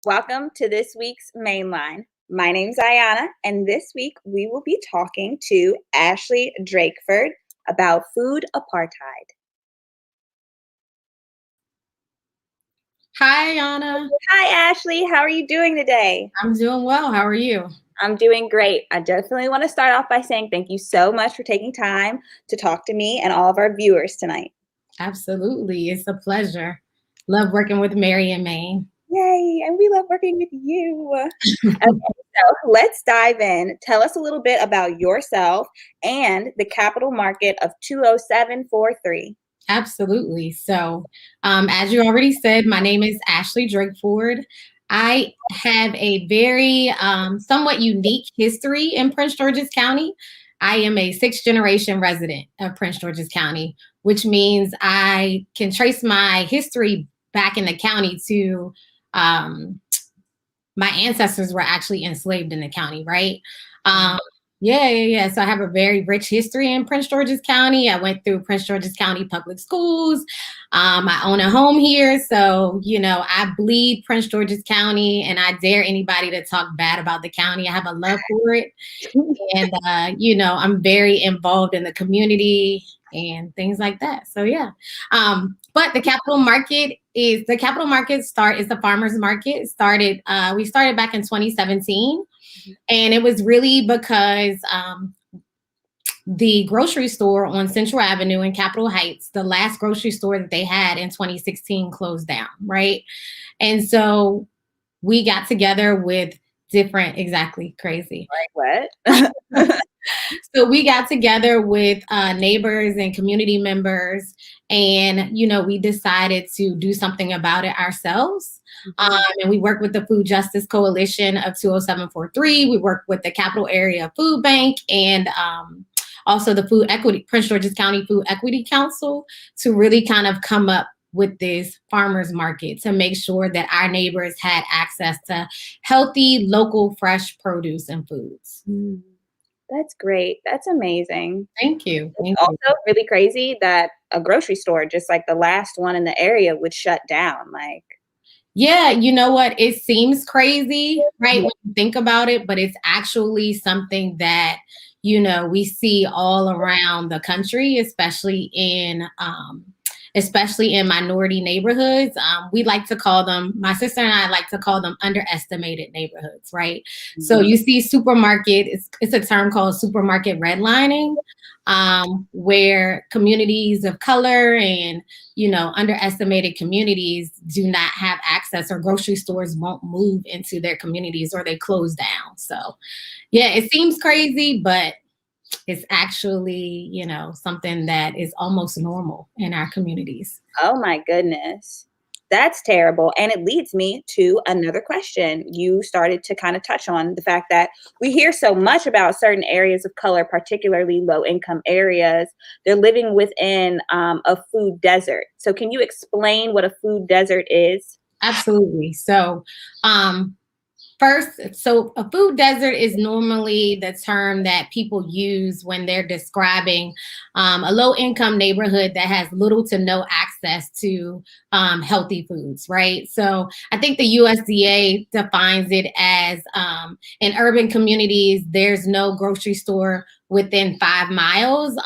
Welcome to this week's Mainline. My name's Ayana, and this week we will be talking to Ashley Drakeford about food apartheid. Hi, Anna. Hi, Ashley. How are you doing today? I'm doing well. How are you? I'm doing great. I definitely want to start off by saying thank you so much for taking time to talk to me and all of our viewers tonight. Absolutely. It's a pleasure. Love working with Mary and Maine. Yay, and we love working with you. Okay, so let's dive in. Tell us a little bit about yourself and the capital market of 20743. Absolutely. So, as you already said, my name is Ashley Drakeford. I have a very somewhat unique history in Prince George's County. I am a sixth generation resident of Prince George's County, which means I can trace my history back in the county to um, my ancestors were actually enslaved in the county, right? Yeah. So I have a very rich history in Prince George's County. I went through Prince George's County public schools. I own a home here. So, I bleed Prince George's County and I dare anybody to talk bad about the county. I have a love for it. And, I'm very involved in the community and things like that. So, yeah. But the capital market is the farmers market we started back in 2017. And it was really because the grocery store on Central Avenue in Capitol Heights, the last grocery store that they had in 2016 closed down, right? And so we got together with exactly crazy. Like what? So we got together with neighbors and community members, and we decided to do something about it ourselves. And we worked with the Food Justice Coalition of 20743. We worked with the Capital Area Food Bank and also the Prince George's County Food Equity Council to really kind of come up with this farmers market to make sure that our neighbors had access to healthy, local, fresh produce and foods. That's great. That's amazing. Thank you. It's also really crazy that a grocery store, just like the last one in the area, would shut down. Yeah, you know what? It seems crazy, right, when you think about it, but it's actually something that, we see all around the country, especially in minority neighborhoods. We like to call them, my sister and I like to call them underestimated neighborhoods, right? Mm-hmm. So you see supermarket, it's a term called supermarket redlining, where communities of color and, underestimated communities do not have access, or grocery stores won't move into their communities or they close down. So yeah, it seems crazy, but it's actually, something that is almost normal in our communities. Oh my goodness. That's terrible. And it leads me to another question. You started to kind of touch on the fact that we hear so much about certain areas of color, particularly low income areas. They're living within a food desert. So can you explain what a food desert is? Absolutely. So, so a food desert is normally the term that people use when they're describing a low-income neighborhood that has little to no access to healthy foods, right? So I think the USDA defines it as in urban communities, there's no grocery store within 5 miles,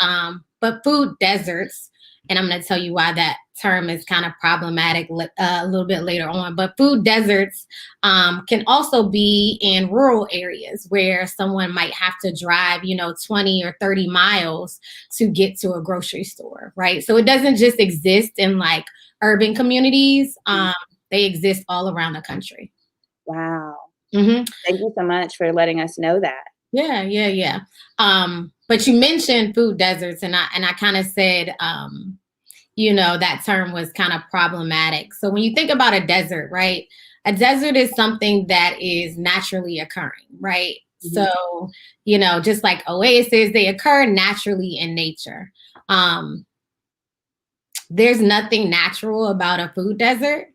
but food deserts, and I'm going to tell you why that term is kind of problematic a little bit later on. But food deserts can also be in rural areas where someone might have to drive, 20 or 30 miles to get to a grocery store, right? So it doesn't just exist in like urban communities. They exist all around the country. Wow. Mm-hmm. Thank you so much for letting us know that. Yeah. But you mentioned food deserts, and I kind of said, that term was kind of problematic. So when you think about a desert, right? A desert is something that is naturally occurring, right? Mm-hmm. So, just like oases, they occur naturally in nature. There's nothing natural about a food desert,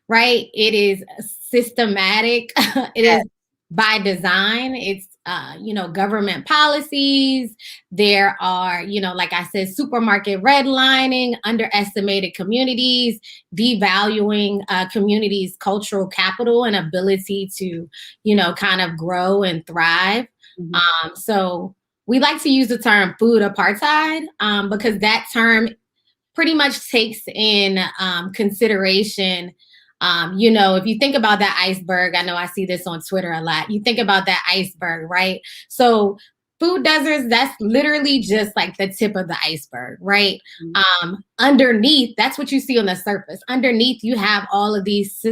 right? It is systematic. It is by design. It's government policies. There are, like I said, supermarket redlining, underestimated communities, devaluing communities' cultural capital and ability to, kind of grow and thrive. Mhm. So we like to use the term food apartheid because that term pretty much takes in consideration, if you think about that iceberg, I know I see this on Twitter a lot. You think about that iceberg, right? So food deserts, that's literally just like the tip of the iceberg, right? Underneath, that's what you see on the surface. Underneath, you have all of these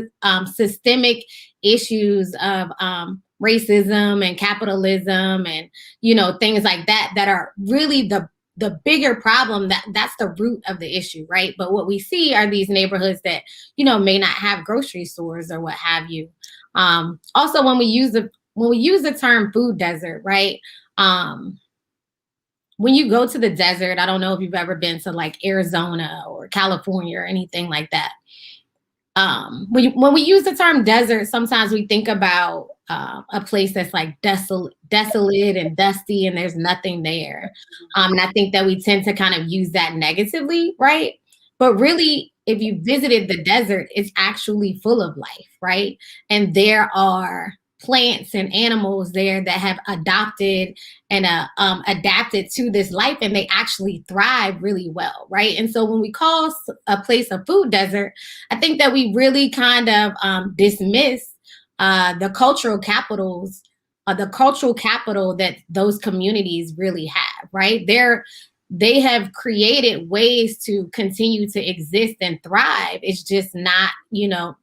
systemic issues of racism and capitalism and, things like that, that are really the bigger problem. That's the root of the issue, right? But what we see are these neighborhoods that may not have grocery stores or what have you. Also, when we use the term food desert, right? When you go to the desert, I don't know if you've ever been to like Arizona or California or anything like that. When we use the term desert, sometimes we think about a place that's like desolate and dusty and there's nothing there. And I think that we tend to kind of use that negatively, right? But really, if you visited the desert, it's actually full of life, right? And there are plants and animals there that have adopted and adapted to this life, and they actually thrive really well, right? And so when we call a place a food desert, I think that we really kind of dismiss the cultural capital that those communities really have, right? They have created ways to continue to exist and thrive. It's just not,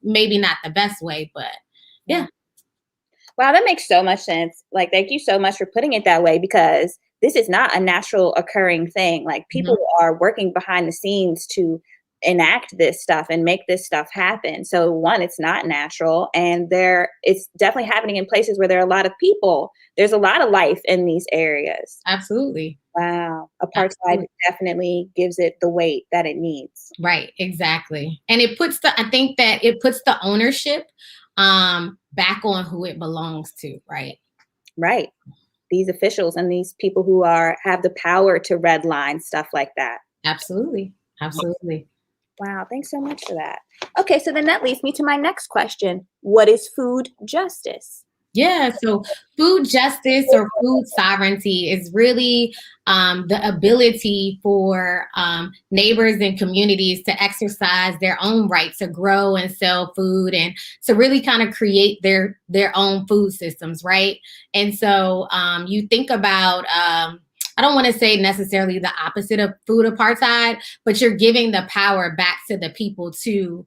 maybe not the best way, but yeah. Wow, that makes so much sense. Like, thank you so much for putting it that way, because this is not a natural occurring thing. Like, people are working behind the scenes to enact this stuff and make this stuff happen. So one, it's not natural, and it's definitely happening in places where there are a lot of people. There's a lot of life in these areas. Absolutely. Wow. Apartheid Absolutely. definitely gives it the weight that it needs. Right, exactly. And I think that it puts the ownership back on who it belongs to, right? Right. These officials and these people who have the power to redline stuff like that. Absolutely. Absolutely. Wow, thanks so much for that. Okay, so then that leads me to my next question. What is food justice? Yeah, so food justice or food sovereignty is really the ability for neighbors and communities to exercise their own right to grow and sell food and to really kind of create their own food systems, right? And so you think about I don't want to say necessarily the opposite of food apartheid, but you're giving the power back to the people to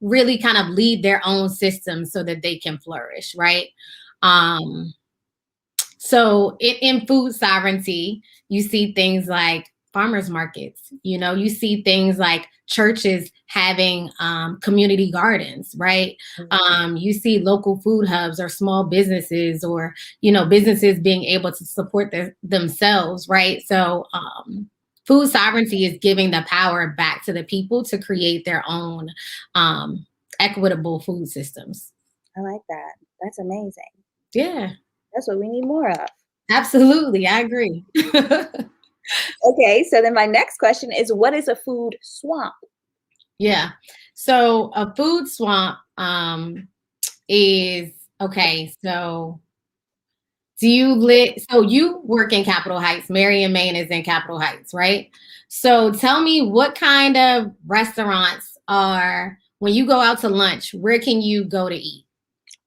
really kind of lead their own system so that they can flourish, right? So in food sovereignty, you see things like farmers markets, you see things like churches having community gardens, right? You see local food hubs or small businesses or, businesses being able to support themselves, right? So food sovereignty is giving the power back to the people to create their own equitable food systems. I like that. That's amazing. Yeah. That's what we need more of. Absolutely. I agree. Okay, so then my next question is, what is a food swamp? Yeah. So a food swamp is okay. So you work in Capitol Heights. Marion, Maine is in Capitol Heights, right? So tell me, what kind of restaurants when you go out to lunch, where can you go to eat?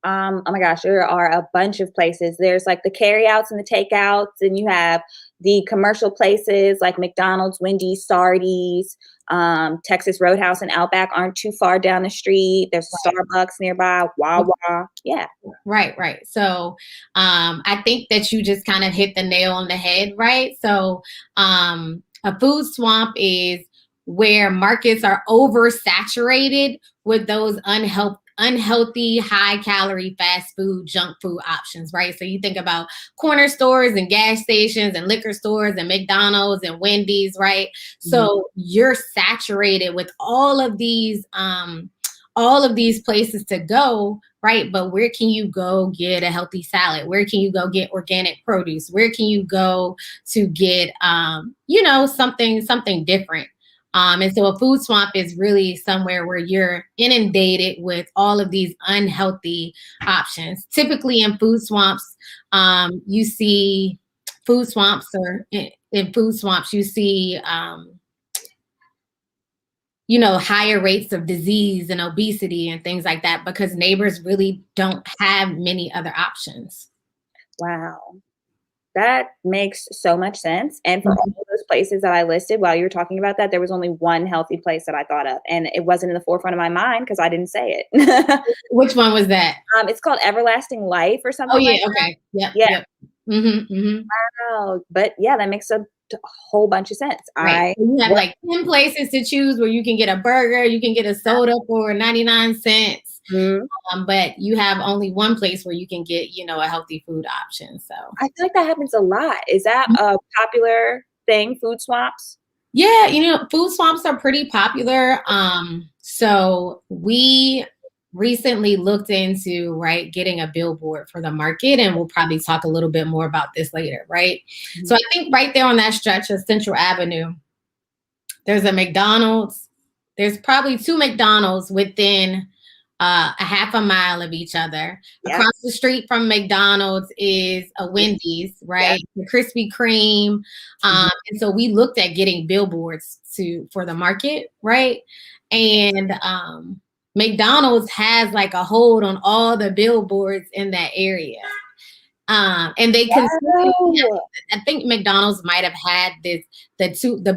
Oh my gosh, there are a bunch of places. There's like the carryouts and the takeouts, and you have the commercial places like McDonald's, Wendy's, Sardi's, Texas Roadhouse and Outback aren't too far down the street. There's a Starbucks nearby, Wawa. Yeah. Right. So I think that you just kind of hit the nail on the head, right? So a food swamp is where markets are oversaturated with those unhealthy, high calorie, fast food, junk food options, right? So you think about corner stores and gas stations and liquor stores and McDonald's and Wendy's, right? So you're saturated with all of these places to go, right? But where can you go get a healthy salad? Where can you go get organic produce? Where can you go to get, something different? And so a food swamp is really somewhere where you're inundated with all of these unhealthy options. Typically in food swamps, you see food swamps or in food swamps, you see, higher rates of disease and obesity and things like that because neighbors really don't have many other options. Wow. That makes so much sense. And for all Mhm. of those places that I listed while you were talking about that, there was only one healthy place that I thought of, and it wasn't in the forefront of my mind because I didn't say it. Which one was that? It's called Everlasting Life or Oh something like yeah, that. okay. Yep, Yeah. yep. Mhm. Oh, but yeah, that makes a whole bunch of sense. Right. I So you have what like 10 places to choose where you can get a burger, you can get a soda for 99 cents. Mhm. But you have only one place where you can get, a healthy food option. So I feel like that happens a lot. Is that a popular thing, food swaps? yeah, food swamps are pretty popular. So we recently looked into, right, getting a billboard for the market, and we'll probably talk a little bit more about this later, right? So Mhm. I think right there on that stretch of Central Avenue, there's a McDonald's. There's probably two McDonald's within a half a mile of each other. Yep. Across the street from McDonald's is a Wendy's, Yep. right? The Krispy Kreme. Mhm. And so we looked at getting billboards for the market, right? And McDonald's has like a hold on all the billboards in that area. And they consistently, Wow. I think McDonald's might have had the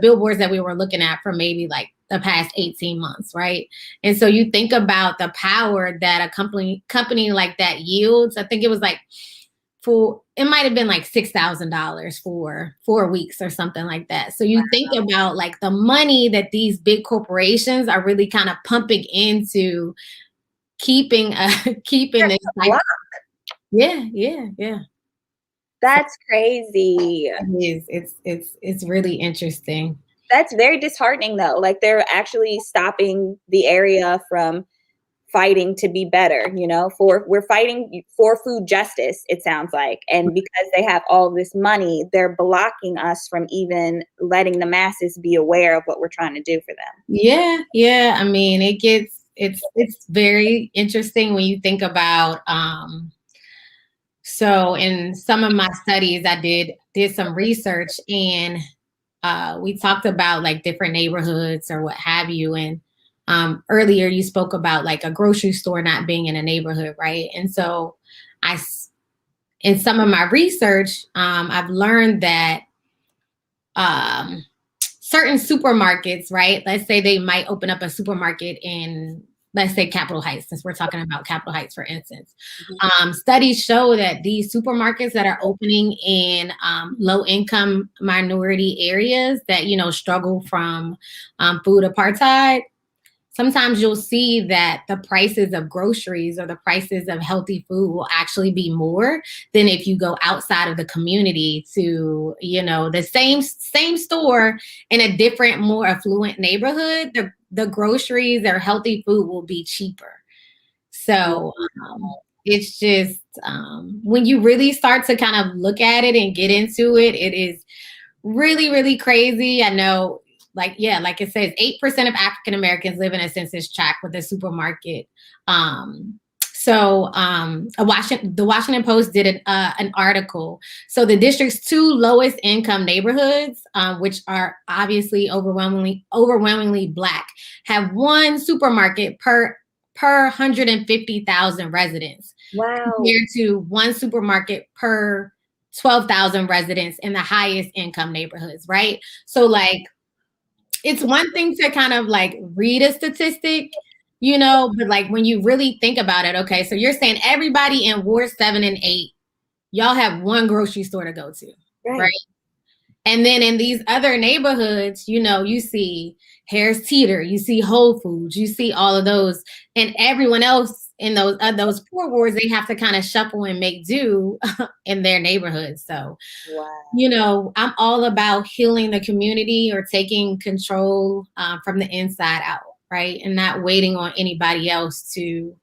billboards that we were looking at for maybe like the past 18 months, right? And so you think about the power that a company like that yields. I think it was like it might have been like $6,000 for 4 weeks or something like that. So you think about like the money that these big corporations are really kind of pumping into keeping keeping this type. Wow. Yeah. So That's crazy. it is. It's really interesting. That's very disheartening though. Like they're actually stopping the area from fighting to be better, we're fighting for food justice, it sounds like. And because they have all this money, they're blocking us from even letting the masses be aware of what we're trying to do for them. Yeah. I mean, it's very interesting when you think about so in some of my studies I did some research, and we talked about like different neighborhoods or what have you. And earlier you spoke about like a grocery store not being in a neighborhood, right? And so in some of my research, I've learned that um, certain supermarkets, right? Let's say they might open up a supermarket in, let's say, Capitol Heights, since we're talking about Capitol Heights, for instance. Studies show that these supermarkets that are opening in low-income minority areas that, struggle from food apartheid, sometimes you'll see that the prices of groceries or the prices of healthy food will actually be more than if you go outside of the community to, the same store in a different, more affluent neighborhood. The groceries or healthy food will be cheaper. So it's just when you really start to kind of look at it and get into it, it is really, really crazy. I know, like it says, 8% of African Americans live in a census tract with a supermarket. The Washington Post did an article. So the district's two lowest income neighborhoods, which are obviously overwhelmingly Black, have one supermarket per 150,000 residents, Wow. compared to one supermarket per 12,000 residents in the highest income neighborhoods, right? So like it's one thing to kind of like read a statistic, but like when you really think about it, okay, so you're saying everybody in Ward 7 and 8, y'all have one grocery store to go to, right? Right. And then in these other neighborhoods, you see Harris Teeter, you see Whole Foods, you see all of those, and everyone else in those poor wards, they have to kind of shuffle and make do in their neighborhoods. So, Wow. I'm all about healing the community or taking control from the inside out, right, and not waiting on anybody else to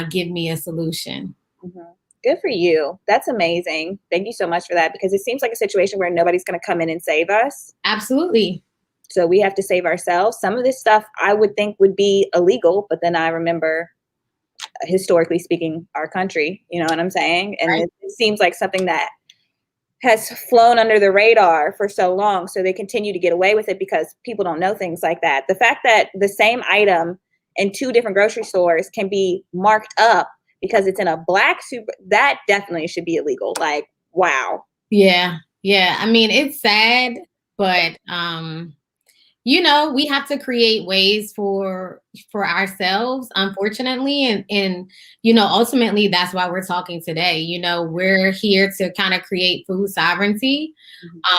give me a solution. Mhm. Good for you. That's amazing. Thank you so much for that, because it seems like a situation where nobody's going to come in and save us. Absolutely. So we have to save ourselves. Some of this stuff I would think would be illegal, but then I remember, historically speaking, our country, you know what I'm saying? And Right. it seems like something that has flown under the radar for so long. So they continue to get away with it because people don't know things like that. The fact that the same item in two different grocery stores can be marked up because it's in a black super, that definitely should be illegal. Like, wow. Yeah. Yeah. I mean, it's sad, but we have to create ways for ourselves, unfortunately, and ultimately that's why we're talking today. We're here to kind of create food sovereignty,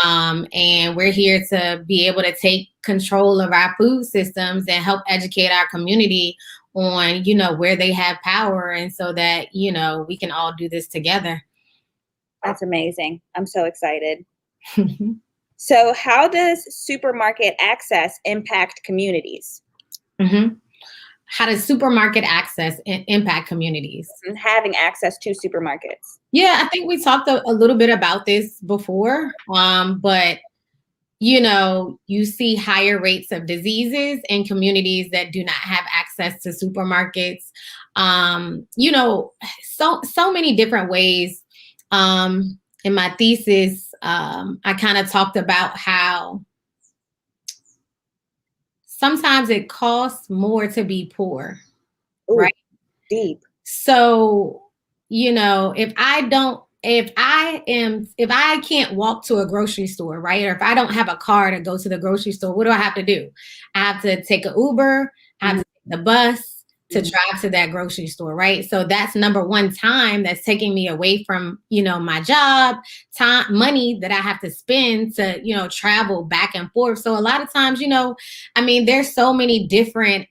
and we're here to be able to take control of our food systems and help educate our community on where they have power, and so that we can all do this together. That's amazing. I'm so excited. So, how does supermarket access impact communities? Mhm. How does supermarket access impact communities? And having access to supermarkets. Yeah, I think we talked a little bit about this before, but you see higher rates of diseases in communities that do not have access to supermarkets. So many different ways. In my thesis, I kind of talked about how sometimes it costs more to be poor, Ooh, right? deep. So, if I can't walk to a grocery store, right? Or if I don't have a car to go to the grocery store, what do I have to do? I have to take an Uber, I have Mhm, to take the bus to mhm. drive to that grocery store, right? So that's number one, time that's taking me away from, my job, time, money that I have to spend to, travel back and forth. So a lot of times, there's so many different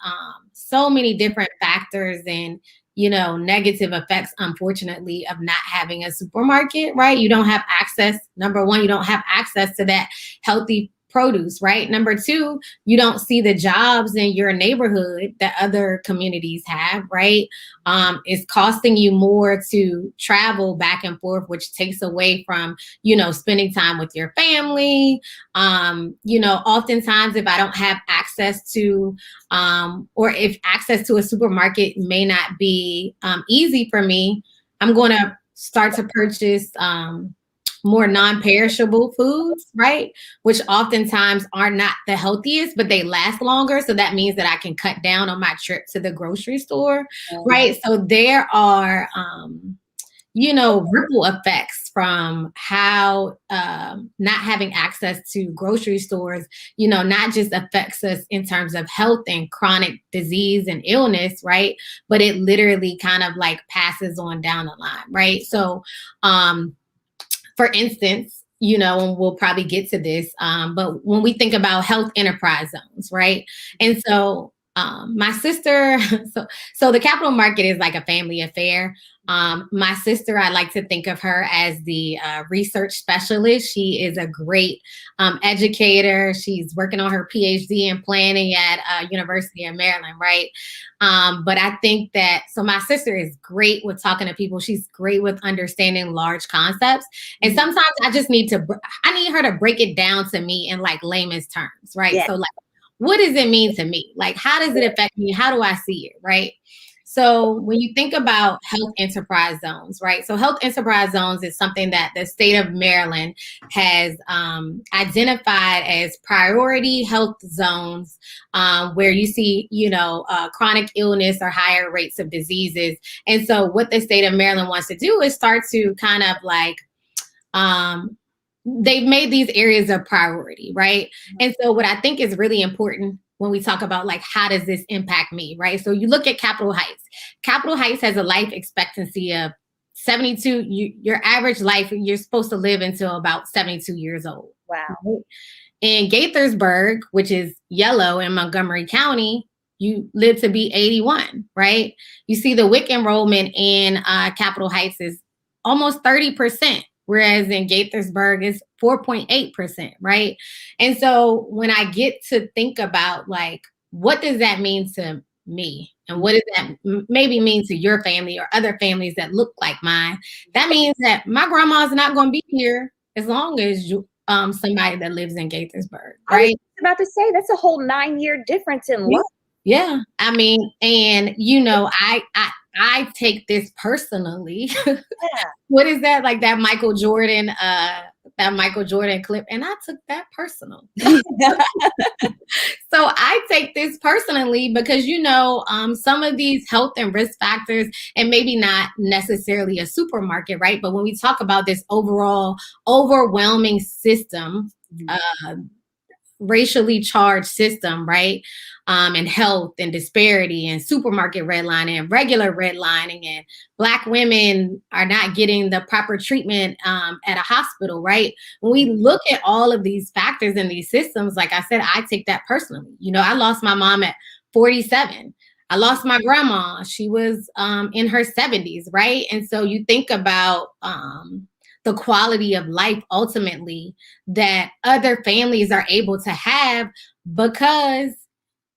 factors and negative effects, unfortunately, of not having a supermarket, right? You don't have access. Number one, you don't have access to that healthy produce, right? Number two, you don't see the jobs in your neighborhood that other communities have, right? It's costing you more to travel back and forth, which takes away from, spending time with your family. Oftentimes, if I don't have access to or if access to a supermarket may not be easy for me, I'm going to start to purchase more non-perishable foods, right? Which oftentimes are not the healthiest, but they last longer. So that means that I can cut down on my trip to the grocery store, right? So there are ripple effects from how not having access to grocery stores, not just affects us in terms of health and chronic disease and illness, right? But it literally kind of like passes on down the line, right? So, for instance, and we'll probably get to this, but when we think about health enterprise zones, right? And so my sister, so the capital market is like a family affair. My sister, I like to think of her as the research specialist. She is a great educator. She's working on her PhD in planning at University of Maryland, right? But I think that, so my sister is great with talking to people. She's great with understanding large concepts. And sometimes I need her to break it down to me in like layman's terms, right? Yeah. So like, what does it mean to me? Like, how does it affect me? How do I see it, right? So when you think about health enterprise zones, right? So health enterprise zones is something that the state of Maryland has identified as priority health zones, where you see, chronic illness or higher rates of diseases. And so what the state of Maryland wants to do is start to kind of like, they've made these areas a priority, right? And so what I think is really important when we talk about like, how does this impact me, right? So you look at Capitol Heights. Capitol Heights has a life expectancy of 72. Your average life, you're supposed to live until about 72 years old. Wow. Right? In Gaithersburg, which is yellow in Montgomery County, you live to be 81, right? You see the WIC enrollment in Capitol Heights is almost 30%. Whereas in Gaithersburg is 4.8%, right? And so when I get to think about like, what does that mean to me. And what does that maybe mean to your family or other families that look like mine? That means that my grandma's not going to be here as long as you, somebody that lives in Gaithersburg, I was right? about to say that's a whole 9-year difference in Yeah. life. Yeah. I mean, and you know, I take this personally. Yeah. What is that? Like that Michael Jordan clip, and I took that personal. So I take this personally because, you know, some of these health and risk factors, and maybe not necessarily a supermarket, right? But when we talk about this overall overwhelming system, uh, racially charged system, right? And health and disparity and supermarket redlining and regular redlining, and Black women are not getting the proper treatment at a hospital, right? When we look at all of these factors in these systems, like I said, I take that personally. You know, I lost my mom at 47. I lost my grandma. She was in her 70s, right? And so you think about the quality of life ultimately that other families are able to have because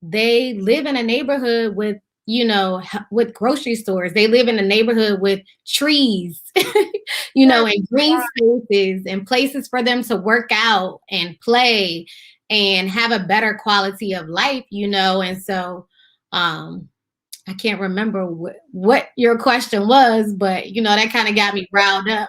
they live in a neighborhood with, you know, with grocery stores. They live in a neighborhood with trees, you know, and green spaces and places for them to work out and play and have a better quality of life, you know. And so I can't remember what your question was, but you know, that kind of got me riled up.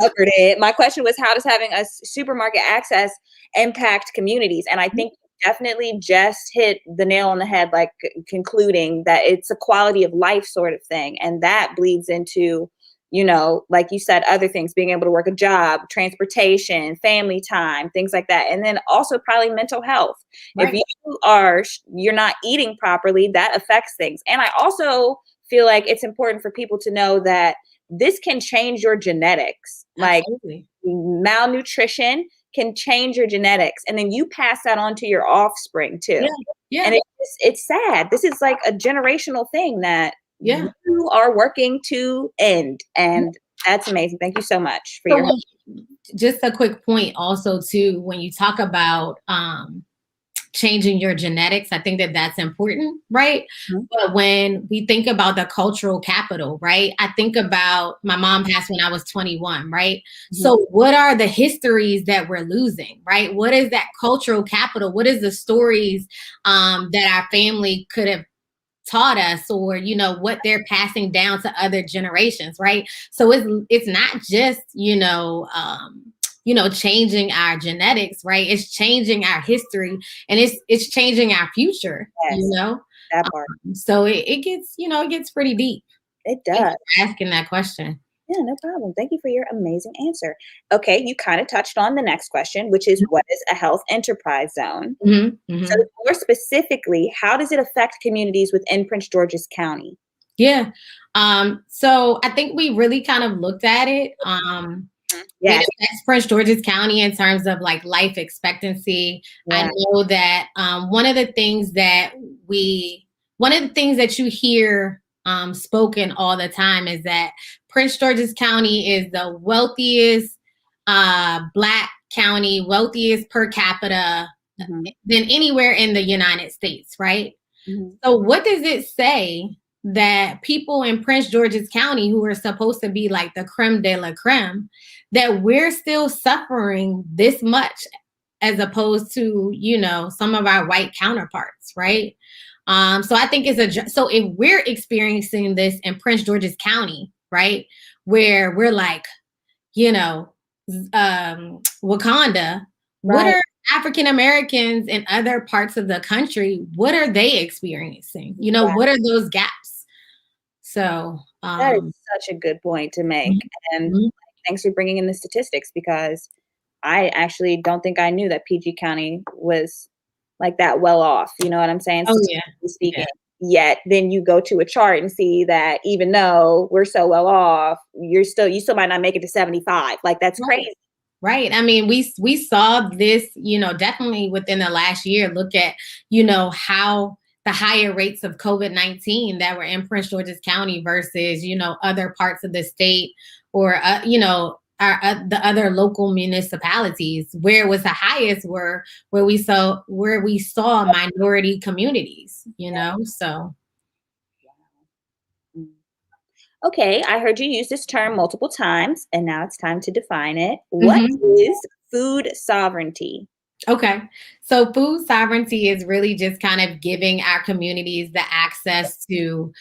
Covered it. My question was, how does having a supermarket access impact communities? And I think you definitely just hit the nail on the head, like concluding that it's a quality of life sort of thing. And that bleeds into, you know, like you said, other things, being able to work a job, transportation, family time, things like that. And then also probably mental health. Right. If you're not eating properly, that affects things. And I also feel like it's important for people to know that this can change your genetics. Like Absolutely. malnutrition can change your genetics, and then you pass that on to your offspring too. Yeah. Yeah. And it's sad. This is like a generational thing that Yeah. you are working to end, and that's amazing. Thank you so much for your help. Just a quick point also too, when you talk about changing your genetics, I think that that's important, right? Mhm. But when we think about the cultural capital, right? I think about my mom passed when I was 21, right? So what are the histories that we're losing, right? What is that cultural capital? What is the stories that our family could have taught us, or you know what they're passing down to other generations, right? So it's not just changing our genetics, right? It's changing our history, and it's changing our future. Yes, that part. So it gets it gets pretty deep. It Thanks does. for asking that question. Yeah, no problem. Thank you for your amazing answer. Okay, you kind of touched on the next question, which is, what is a health enterprise zone? Mm-hmm, So mm-hmm. more specifically, how does it affect communities within Prince George's County? Yeah. So I think we really kind of looked at it. It Yes. affects Prince George's County in terms of like life expectancy. I Yeah. know that one of the things that you hear spoken all the time is that Prince George's County is the wealthiest Black county, wealthiest per capita than anywhere in the United States, right? Mhm. So what does it say that people in Prince George's County, who are supposed to be like the creme de la creme, that we're still suffering this much as opposed to, some of our white counterparts, right? So I think so if we're experiencing this in Prince George's County, right, where we're like, Wakanda, what Right. are African Americans in other parts of the country, what are they experiencing? Right. What are those gaps? So, That is such a good point to make. And mhm. thanks for bringing in the statistics, because I actually don't think I knew that PG County was like that well off. You know what I'm saying? Oh yeah, Statistically yeah, speaking. Yet then you go to a chart and see that even though we're so well off, you still might not make it to 75. Like that's right. crazy. Right. I mean, we saw this, definitely within the last year. Look at, how the higher rates of COVID-19 that were in Prince George's County versus, other parts of the state, or, the other local municipalities. Where it was the highest were where we saw minority communities, so. Mm. Okay, I heard you use this term multiple times, and now it's time to define it. What Mhm. is food sovereignty? Okay. So food sovereignty is really just kind of giving our communities the access to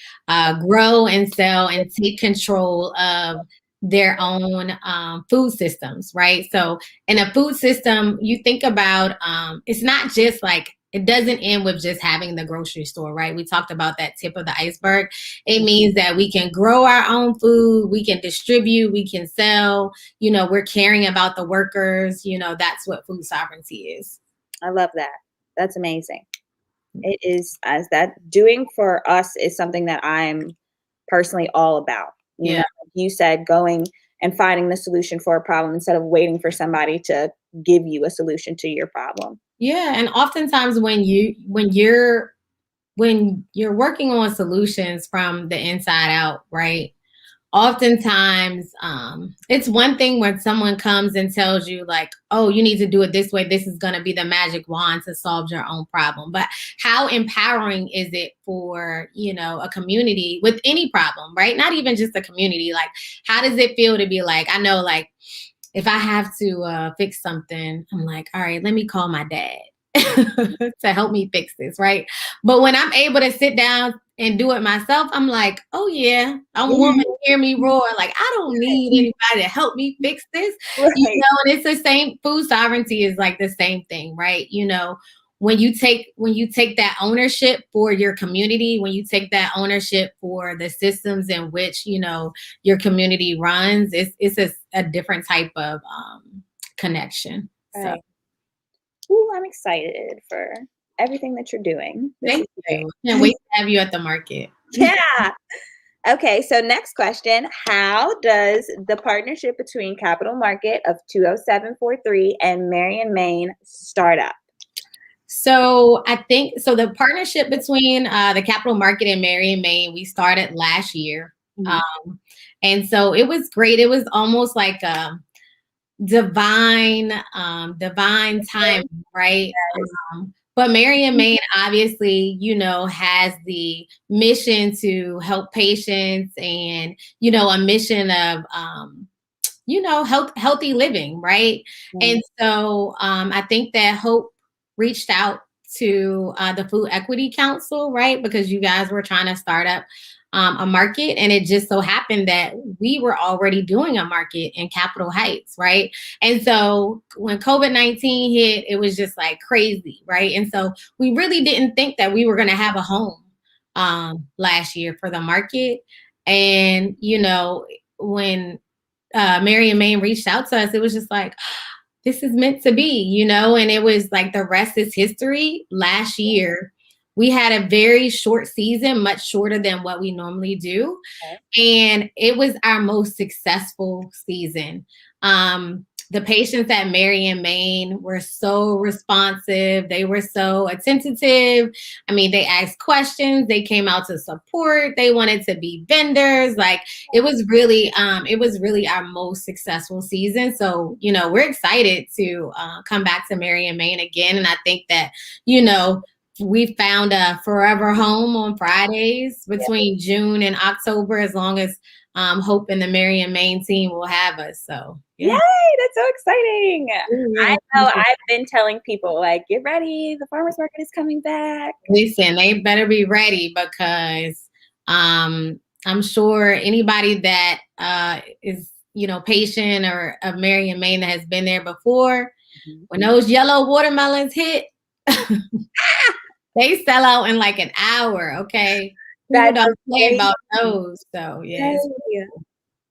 grow and sell and take control of their own food systems, right? So in a food system, you think about it's not just like, it doesn't end with just having the grocery store, right? We talked about that tip of the iceberg. It means that we can grow our own food, we can distribute, we can sell, we're caring about the workers, that's what food sovereignty is. I love that. That's amazing. It is, as that doing for us is something that I'm personally all about. Yeah. Like you said, going and finding the solution for a problem instead of waiting for somebody to give you a solution to your problem. Yeah. And oftentimes when you're working on solutions from the inside out, right? Oftentimes, it's one thing when someone comes and tells you like, oh, you need to do it this way, this is going to be the magic wand to solve your own problem. But how empowering is it for a community with any problem, right? Not even just a community. Like, how does it feel to be like, I know, like, if I have to fix something, I'm like, all right, let me call my dad to help me fix this, right? But when I'm able to sit down and do it myself, I'm like, oh yeah, I want woman to hear me roar. Like, I don't need anybody to help me fix this. Right. And it's the same. Food sovereignty is like the same thing, right? When you take that ownership for your community, when you take that ownership for the systems in which your community runs, it's a different type of connection. So Right. Ooh, I'm excited for everything that you're doing. This thank is great. you. Can't wait to have you at the market. Yeah. Okay, so next question. How does the partnership between Capital Market of 20743 and Marion, Maine start up? So I think the partnership between the Capital Market and Marion, Maine, we started last year. Mhm. And so it was great. It was almost like a divine time, right? But Marion, Maine obviously, has the mission to help patients and, a mission of healthy living, right? Mm. And so I think that Hope reached out to the Food Equity Council, right? Because you guys were trying to start up a market, and it just so happened that we were already doing a market in Capitol Heights, right? And so when COVID-19 hit, it was just like crazy, right? And so we really didn't think that we were going to have a home last year for the market. And when Marion, Maine reached out to us, it was just like, this is meant to be, and it was like the rest is history. Last year, we had a very short season, much shorter than what we normally do. And it was our most successful season. The patients at Marion, Maine were so responsive. They were so attentive. I mean, they asked questions. They came out to support. They wanted to be vendors. Like, it was really our most successful season. So, we're excited to come back to Marion, Maine again. And I think that, we found a forever home on Fridays between June and October, as long as Hope and the Marion, Maine team will have us. So, yeah. Yay, that's so exciting. Yeah. I know I've been telling people, like, get ready, the farmers market is coming back. Listen, they better be ready because I'm sure anybody that is, patient or of Marion, Maine that has been there before, when those yellow watermelons hit, they sell out in like an hour. Okay. People That's don't play about amazing. those. So, yes. Yay.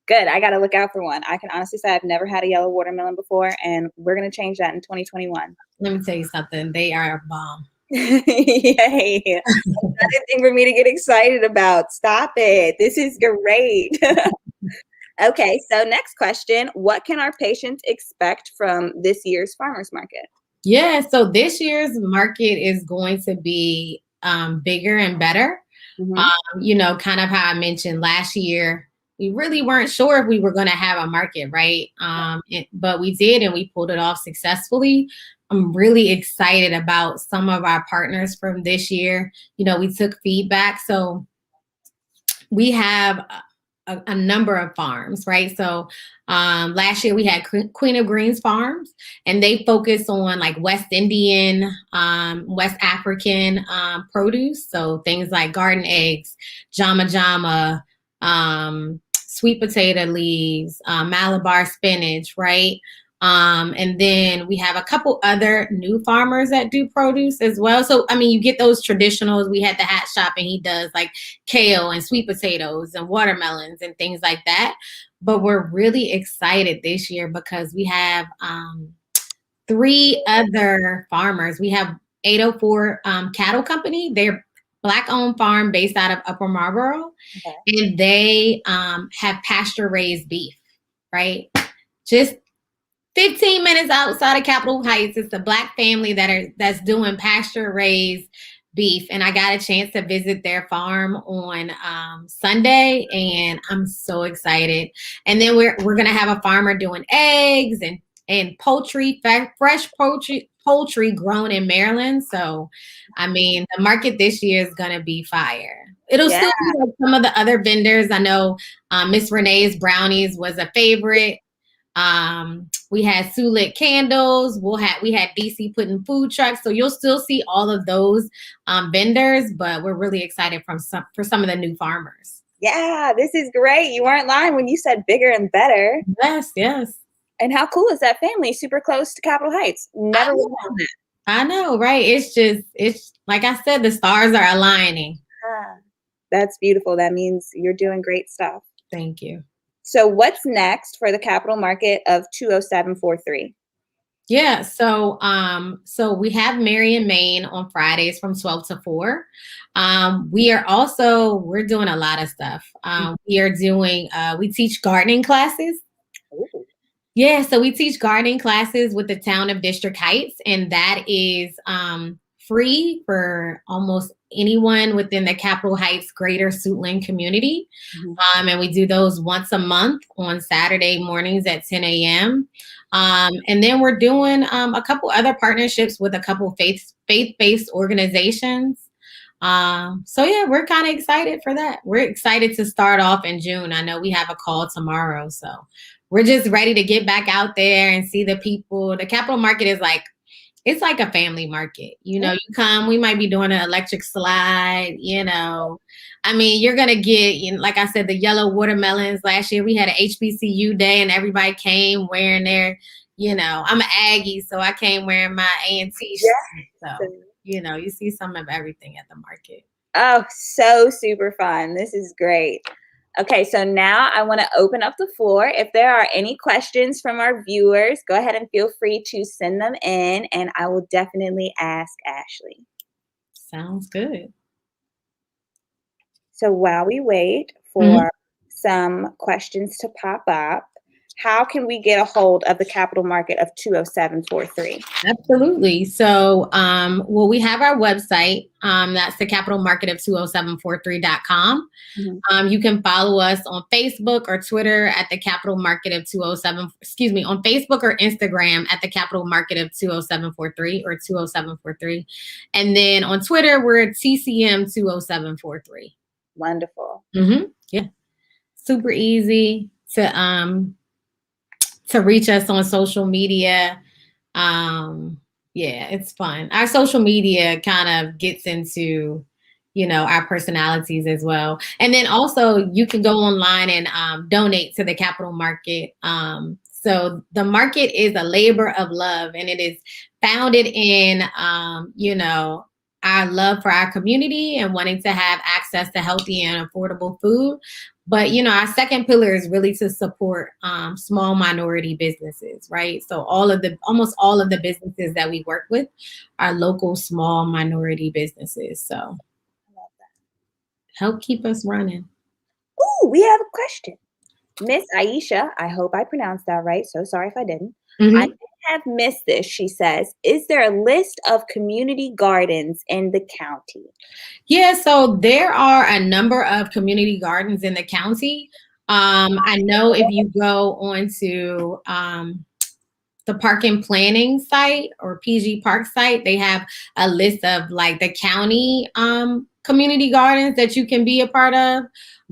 Good. I got to look out for one. I can honestly say I've never had a yellow watermelon before, and we're going to change that in 2021. Let me tell you something. They are a bomb. Yay. Another thing for me to get excited about. Stop it. This is great. Okay, so next question. What can our patients expect from this year's farmers market? Yeah, so this year's market is going to be bigger and better. Mhm. Kind of how I mentioned last year, we really weren't sure if we were going to have a market, right? But we did, and we pulled it off successfully. I'm really excited about some of our partners from this year. You know, we took feedback. So we have a number of farms, right? So last year we had Queen of Greens Farms, and they focus on like West Indian, West African produce. So things like garden eggs, jama jama, sweet potato leaves, Malabar spinach, right? And then we have a couple other new farmers that do produce as well. So, I mean, you get those traditionals. We had the hat shop, and he does like kale and sweet potatoes and watermelons and things like that. But we're really excited this year because we have 3 other farmers. We have 804 Cattle Company. They're Black-owned farm based out of Upper Marlboro, and they have pasture-raised beef, right? Just 15 minutes outside of Capitol Heights. It's a Black family that's doing pasture-raised beef, and I got a chance to visit their farm on Sunday, and I'm so excited. And then we're gonna have a farmer doing eggs and poultry, fresh poultry grown in Maryland. So, I mean, the market this year is gonna be fire. It'll still be like some of the other vendors. I know Miss Renee's Brownies was a favorite. We had Sulit candles. We had DC putting food trucks. So you'll still see all of those vendors, but we're really excited for some of the new farmers. Yeah, this is great. You weren't lying when you said bigger and better. Yes. And how cool is that family? Super close to Capitol Heights. Never would have known that. I know, right? It's like I said, the stars are aligning. That's beautiful. That means you're doing great stuff. Thank you. So what's next for the capital market of 20743? Yeah, so we have Marion, Maine on Fridays from 12 to 4. We're doing a lot of stuff. We teach gardening classes. Ooh. Yeah, so we teach gardening classes with the town of District Heights, and that is free for almost anyone within the Capitol Heights Greater Suitland community. And we do those once a month on Saturday mornings at 10 a.m. And then we're doing a couple other partnerships with a couple faith-based organizations. So yeah, we're kind of excited for that. We're excited to start off in June. I know we have a call tomorrow, so we're just ready to get back out there and see the people. The capital market is it's like a family market. You know, you come, we might be doing an electric slide, you know. I mean, you're going to get, like I said, the yellow watermelons. Last year we had an HBCU day and everybody came wearing their, I'm an Aggie, so I came wearing my A&T shirt. So, you see some of everything at the market. Oh, so super fun. This is great. Okay, so now I want to open up the floor. If there are any questions from our viewers, go ahead and feel free to send them in, and I will definitely ask Ashley. Sounds good. So while we wait for some questions to pop up, how can we get a hold of the capital market of 20743? Absolutely. So, we have our website. That's the capital market of 20743.com. You can follow us on Facebook or Twitter at the capital market of 207, on Facebook or Instagram at the capital market of 20743 or 20743. And then on Twitter, we're at TCM 20743. Wonderful. Yeah. Super easy to reach us on social media. Yeah, it's fun. Our social media kind of gets into, our personalities as well. And then also you can go online and donate to the capital market. So the market is a labor of love, and it is founded in, our love for our community and wanting to have access to healthy and affordable food. But, our second pillar is really to support small minority businesses, right? So almost all of the businesses that we work with are local small minority businesses. So I love that. Help keep us running. Oh, we have a question. Miss Aisha, I hope I pronounced that right. So sorry if I didn't. I have missed this. She says, is there a list of community gardens in the county? Yeah, so there are a number of community gardens in the county. I know if you go onto the park and planning site or PG Park site, they have a list of like the county community gardens that you can be a part of.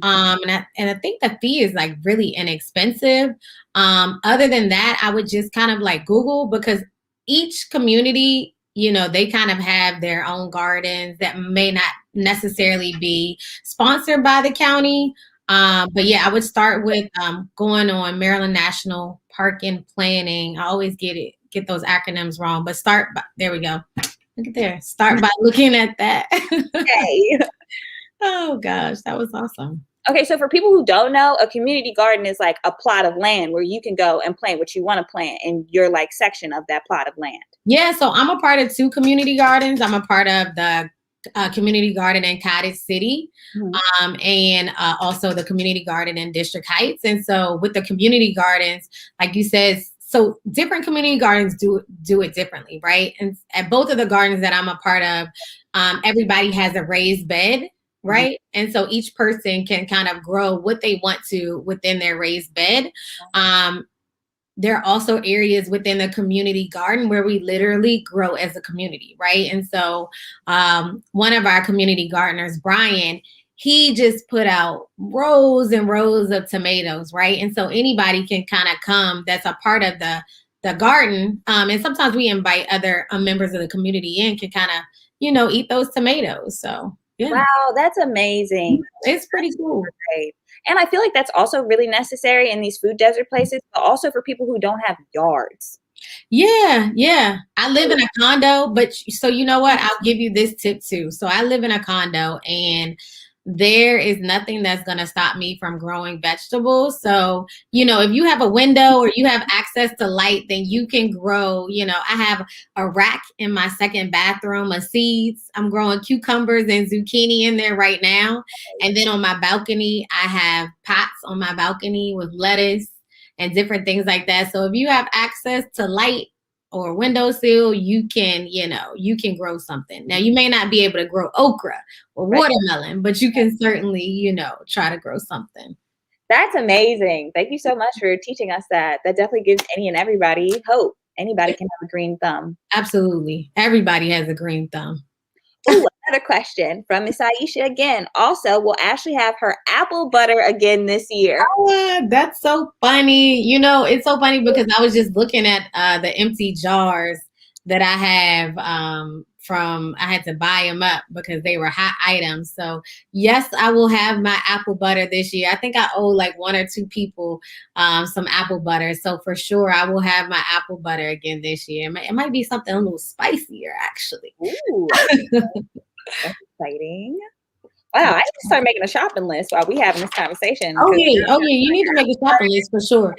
And I think the fee is like really inexpensive. Other than that, I would just kind of like Google, because each community, they kind of have their own gardens that may not necessarily be sponsored by the county. But yeah, I would start with going on Maryland National Park and Planning. I always get those acronyms wrong, but there we go. Look at there. Start by looking at that. Okay. Oh gosh, that was awesome. Okay, so for people who don't know, a community garden is like a plot of land where you can go and plant what you want to plant in your like section of that plot of land. Yeah, so I'm a part of 2 community gardens. I'm a part of the community garden in Cottage City, and also the community garden in District Heights. And so with the community gardens, like you said, so different community gardens do it differently, right? And at both of the gardens that I'm a part of, everybody has a raised bed, right? And so each person can kind of grow what they want to within their raised bed. There are also areas within the community garden where we literally grow as a community, right? And so one of our community gardeners, Brian, he just put out rows and rows of tomatoes, right? And so anybody can kind of come that's a part of the garden. And sometimes we invite other members of the community in, can kind of, eat those tomatoes. So yeah. Wow, that's amazing. It's pretty cool. Great. And I feel like that's also really necessary in these food desert places, but also for people who don't have yards. Yeah. I live in a condo, but so you know what? I'll give you this tip too. So I live in a condo, and there is nothing that's going to stop me from growing vegetables. So, if you have a window or you have access to light, then you can grow. I have a rack in my second bathroom of seeds. I'm growing cucumbers and zucchini in there right now. And then on my balcony, I have pots on my balcony with lettuce and different things like that. So if you have access to light or windowsill, you can grow something. Now, you may not be able to grow okra or watermelon, but you can certainly, try to grow something. That's amazing. Thank you so much for teaching us that. That definitely gives any and everybody hope. Anybody can have a green thumb. Absolutely. Everybody has a green thumb. Ooh, another question from Miss Aisha again. Also, will Ashley have her apple butter again this year? Oh, that's so funny. It's so funny because I was just looking at the empty jars that I have I had to buy them up because they were hot items. So yes, I will have my apple butter this year. I think I owe like 1 or 2 people some apple butter. So for sure, I will have my apple butter again this year. It might be something a little spicier, actually. Ooh, that's exciting. Wow, I need to start making a shopping list while we having this conversation. Oh yeah, you need to make a shopping list for sure.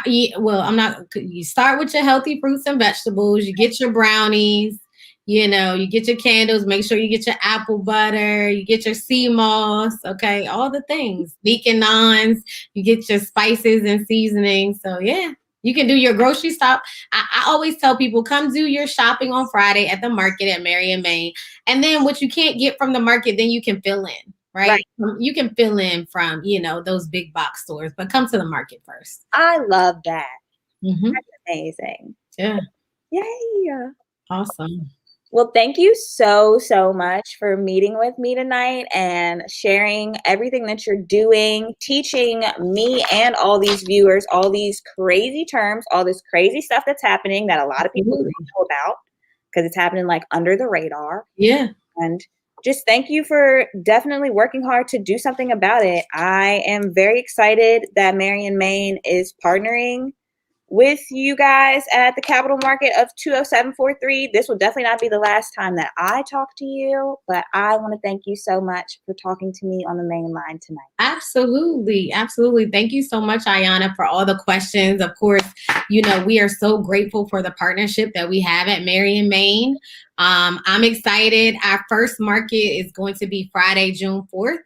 You start with your healthy fruits and vegetables. You get your brownies. You get your candles. Make sure you get your apple butter. You get your sea moss. Okay, all the things. Beacon nons. You get your spices and seasonings. So yeah. You can do your grocery stop. I always tell people, come do your shopping on Friday at the market at Marion, Maine. And then what you can't get from the market, then you can fill in, right? You can fill in from, those big box stores, but come to the market first. I love that. Mm-hmm. That's amazing. Yeah. Yay. Awesome. Well, thank you so, so much for meeting with me tonight and sharing everything that you're doing, teaching me and all these viewers, all these crazy terms, all this crazy stuff that's happening that a lot of people don't know about because it's happening like under the radar. Yeah. And just thank you for definitely working hard to do something about it. I am very excited that Marion, Maine is partnering with you guys at the Capital Market of 20743. This will definitely not be the last time that I talk to you, but I want to thank you so much for talking to me on the main line tonight. Absolutely. Thank you so much, Ayana, for all the questions. Of course, we are so grateful for the partnership that we have at Marion, Maine. I'm excited. Our first market is going to be Friday, June 4th.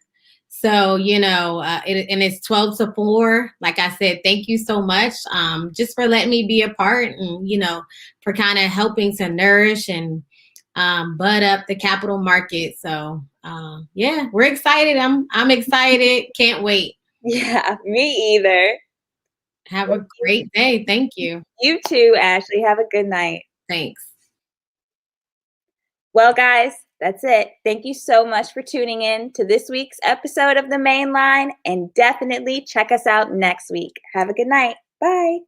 So, and it's 12 to 4. Like I said, thank you so much just for letting me be a part and, for kind of helping to nourish and bud up the capital market. So, yeah, we're excited. I'm excited. Can't wait. Yeah, me either. Have Thank a you. great day. Thank you. You too, Ashley. Have a good night. Thanks. Well, guys, that's it. Thank you so much for tuning in to this week's episode of The Main Line, and definitely check us out next week. Have a good night. Bye.